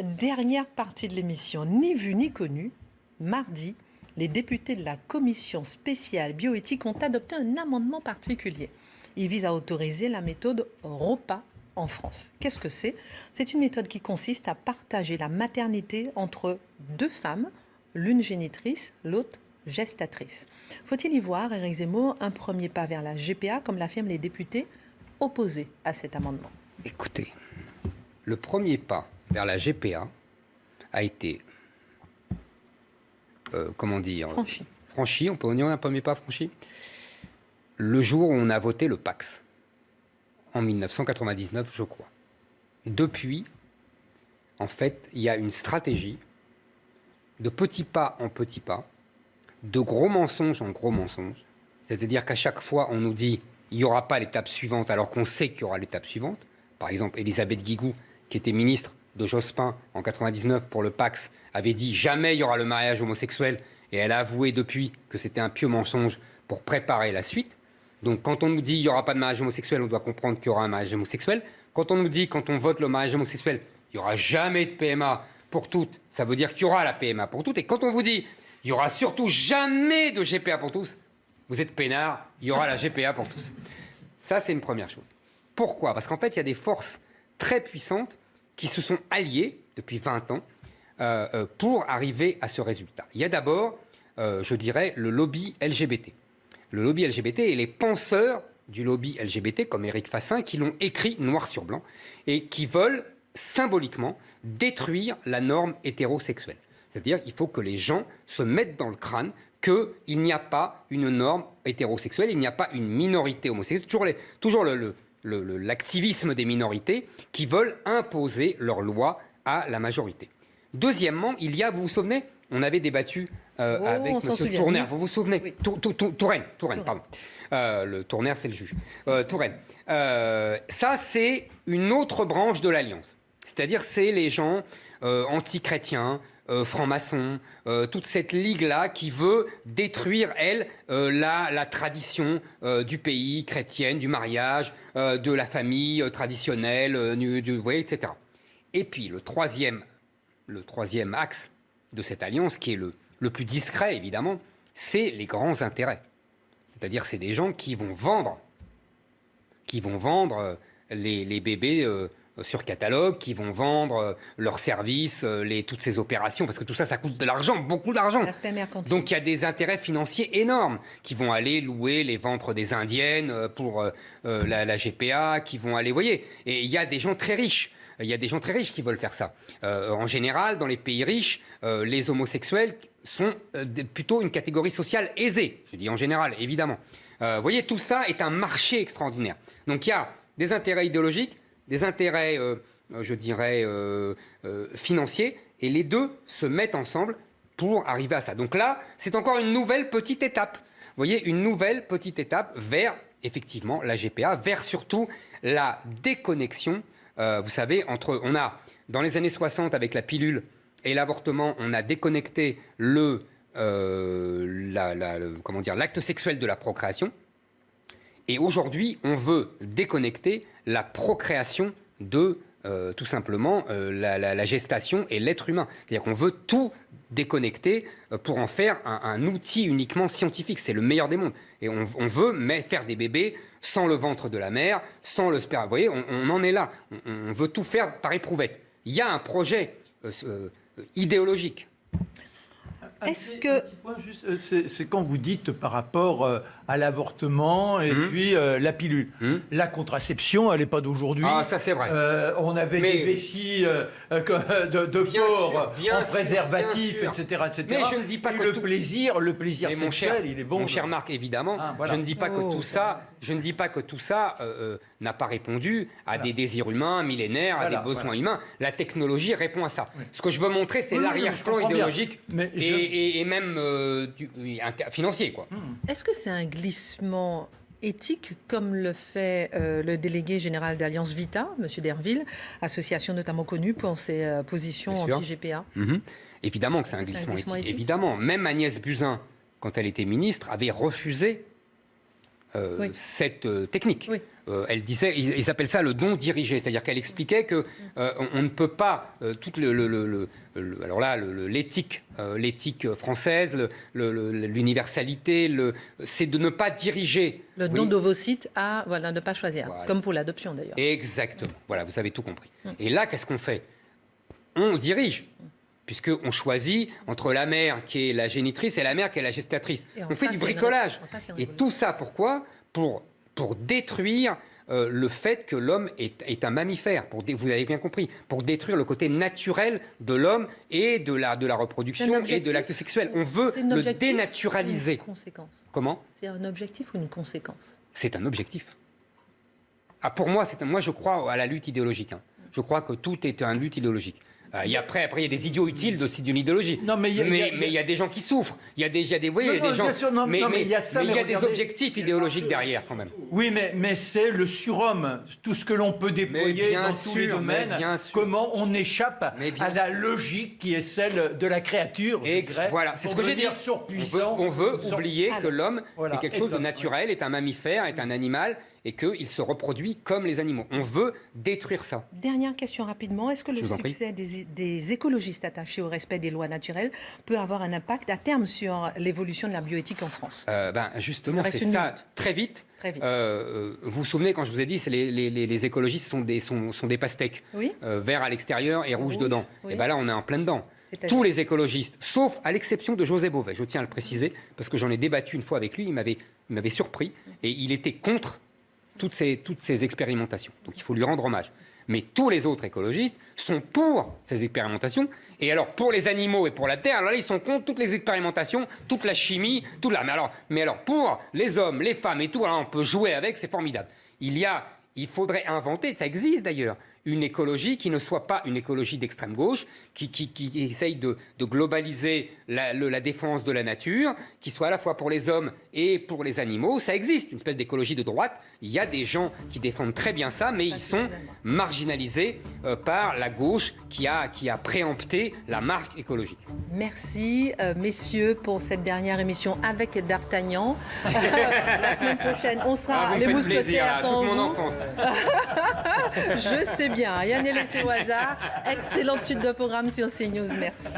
Dernière partie de l'émission, ni vu ni connu. Mardi, les députés de la commission spéciale bioéthique ont adopté un amendement particulier. Il vise à autoriser la méthode ROPA en France. Qu'est-ce que c'est? C'est une méthode qui consiste à partager la maternité entre deux femmes, l'une génitrice, l'autre gestatrice. Faut-il y voir, Éric Zemmour, un premier pas vers la GPA, comme l'affirment les députés opposés à cet amendement? Écoutez, le premier pas vers la GPA a été, franchi, on peut dire un premier pas franchi, le jour où on a voté le PACS, en 1999, je crois. Depuis, en fait, il y a une stratégie de petits pas en petits pas, de gros mensonges en gros mensonges. C'est-à-dire qu'à chaque fois, on nous dit il n'y aura pas l'étape suivante, alors qu'on sait qu'il y aura l'étape suivante. Par exemple, Elisabeth Guigou, qui était ministre de Jospin en 99 pour le PACS, avait dit jamais il y aura le mariage homosexuel, et elle a avoué depuis que c'était un pieux mensonge pour préparer la suite. Donc quand on nous dit il n'y aura pas de mariage homosexuel, on doit comprendre qu'il y aura un mariage homosexuel. Quand on nous dit, quand on vote le mariage homosexuel, il n'y aura jamais de PMA pour toutes, ça veut dire qu'il y aura la PMA pour toutes. Et quand on vous dit il n'y aura surtout jamais de GPA pour tous, vous êtes peinard, il y aura la GPA pour tous. Ça, c'est une première chose. Pourquoi? Parce qu'en fait, il y a des forces très puissantes qui se sont alliées depuis 20 ans pour arriver à ce résultat. Il y a d'abord, je dirais, le lobby LGBT. Le lobby LGBT et les penseurs du lobby LGBT, comme Éric Fassin, qui l'ont écrit noir sur blanc et qui veulent symboliquement détruire la norme hétérosexuelle. C'est-à-dire qu'il faut que les gens se mettent dans le crâne qu'il n'y a pas une norme hétérosexuelle, il n'y a pas une minorité homosexuelle. Toujours l'activisme des minorités qui veulent imposer leurs lois à la majorité. Deuxièmement, il y a, vous vous souvenez, on avait débattu avec M. Tournaire, vous vous souvenez, oui. Touraine, pardon. Le Tournaire, c'est le juge. Touraine. Ça, c'est une autre branche de l'Alliance. C'est-à-dire, c'est les gens anti-chrétiens, francs-maçons, toute cette ligue-là qui veut détruire, elle, la tradition du pays, chrétienne, du mariage, de la famille traditionnelle, vous voyez, etc. Et puis, le troisième axe de cette alliance, qui est le plus discret, évidemment, c'est les grands intérêts. C'est-à-dire, c'est des gens qui vont vendre les bébés sur catalogue, qui vont vendre leurs services, toutes ces opérations, parce que tout ça, ça coûte de l'argent, beaucoup d'argent. Donc il y a des intérêts financiers énormes qui vont aller louer les ventres des Indiennes pour la GPA, qui vont aller, vous voyez, et il y a des gens très riches. Il y a des gens très riches qui veulent faire ça. En général, dans les pays riches, les homosexuels sont plutôt une catégorie sociale aisée. Je dis en général, évidemment. Vous voyez, tout ça est un marché extraordinaire. Donc il y a des intérêts idéologiques, des intérêts, je dirais, financiers, et les deux se mettent ensemble pour arriver à ça. Donc là, c'est encore une nouvelle petite étape. Vous voyez, une nouvelle petite étape vers, effectivement, la GPA, vers surtout la déconnexion. Vous savez, on a, dans les années 60, avec la pilule et l'avortement, on a déconnecté l'acte sexuel de la procréation. Et aujourd'hui, on veut déconnecter la procréation de, tout simplement, la gestation et l'être humain. C'est-à-dire qu'on veut tout déconnecter pour en faire un outil uniquement scientifique. C'est le meilleur des mondes. Et on veut faire des bébés sans le ventre de la mère, sans le sperme. Vous voyez, on en est là. On veut tout faire par éprouvette. Il y a un projet idéologique. Est-ce que... C'est quand vous dites par rapport à l'avortement et puis la pilule. La contraception, elle n'est pas d'aujourd'hui. Ah, ça c'est vrai. On avait des vessies de porc en préservatif, etc., etc. Mais je ne dis pas que le plaisir sexuel, il est bon. Mon cher Marc, évidemment, voilà. Je ne dis pas que tout ça, n'a pas répondu à des désirs humains millénaires, à des besoins humains. La technologie répond à ça. Oui. Ce que je veux montrer, c'est l'arrière-plan idéologique et même financier, quoi. Est-ce que c'est un glissement éthique, comme le fait le délégué général d'Alliance Vita, M. Derville, association notamment connue pour ses positions anti-GPA? Évidemment que c'est un glissement éthique. Évidemment. Même Agnès Buzyn, quand elle était ministre, avait refusé cette technique. Oui. Elle disait, ils appellent ça le don dirigé, c'est-à-dire qu'elle expliquait que on ne peut pas alors là l'éthique française, l'universalité, c'est de ne pas diriger. Le don d'ovocytes à ne pas choisir, comme pour l'adoption d'ailleurs. Exactement. Voilà, vous avez tout compris. Et là, qu'est-ce qu'on fait? On dirige. Puisqu'on choisit entre la mère qui est la génitrice et la mère qui est la gestatrice. On fait du bricolage. Et tout ça, pourquoi? Pour détruire le fait que l'homme est un mammifère. Vous avez bien compris. Pour détruire le côté naturel de l'homme et de la reproduction et de l'acte sexuel. On veut le dénaturaliser. Une conséquence. Comment? C'est un objectif ou une conséquence? C'est un objectif. Ah, pour moi, moi, je crois à la lutte idéologique. Je crois que tout est une lutte idéologique. Après, il y a des idiots utiles aussi d'une idéologie. Non, mais il y a des gens qui souffrent. Il y a des gens. Mais il y a des objectifs idéologiques derrière, quand même. Oui, mais c'est le surhomme. Tout ce que l'on peut déployer dans tous les domaines. Comment on échappe à la logique qui est celle de la créature. Voilà, c'est ce que j'ai dit. On veut oublier que l'homme est quelque chose de naturel, est un mammifère, est un animal, et qu'il se reproduit comme les animaux. On veut détruire ça. Dernière question rapidement. Est-ce que le succès des écologistes attachés au respect des lois naturelles peut avoir un impact à terme sur l'évolution de la bioéthique en France? Justement, c'est ça. Très vite. Vous vous souvenez quand je vous ai dit que les écologistes sont des pastèques. Oui. Vert à l'extérieur et rouge dedans. Oui. Et bien là, on est en plein dedans. Tous les écologistes, sauf à l'exception de José Bové, je tiens à le préciser, parce que j'en ai débattu une fois avec lui, il m'avait surpris, et il était contre toutes ces expérimentations. Donc il faut lui rendre hommage. Mais tous les autres écologistes sont pour ces expérimentations. Et alors, pour les animaux et pour la Terre, alors là, ils sont contre toutes les expérimentations, toute la chimie, toute la... Mais alors, pour les hommes, les femmes et tout, alors on peut jouer avec, c'est formidable. Il faudrait inventer, ça existe d'ailleurs, une écologie qui ne soit pas une écologie d'extrême gauche, qui essaye de globaliser la défense de la nature, qui soit à la fois pour les hommes et pour les animaux. Ça existe, une espèce d'écologie de droite. Il y a des gens qui défendent très bien ça, mais ils sont marginalisés par la gauche qui a préempté la marque écologique. Merci, messieurs, pour cette dernière émission avec D'Artagnan. La semaine prochaine, on sera les mousquetaires sans toute mon enfance. Je sais bien. Yann Laissé au hasard. Excellente suite de programme sur CNews. Merci.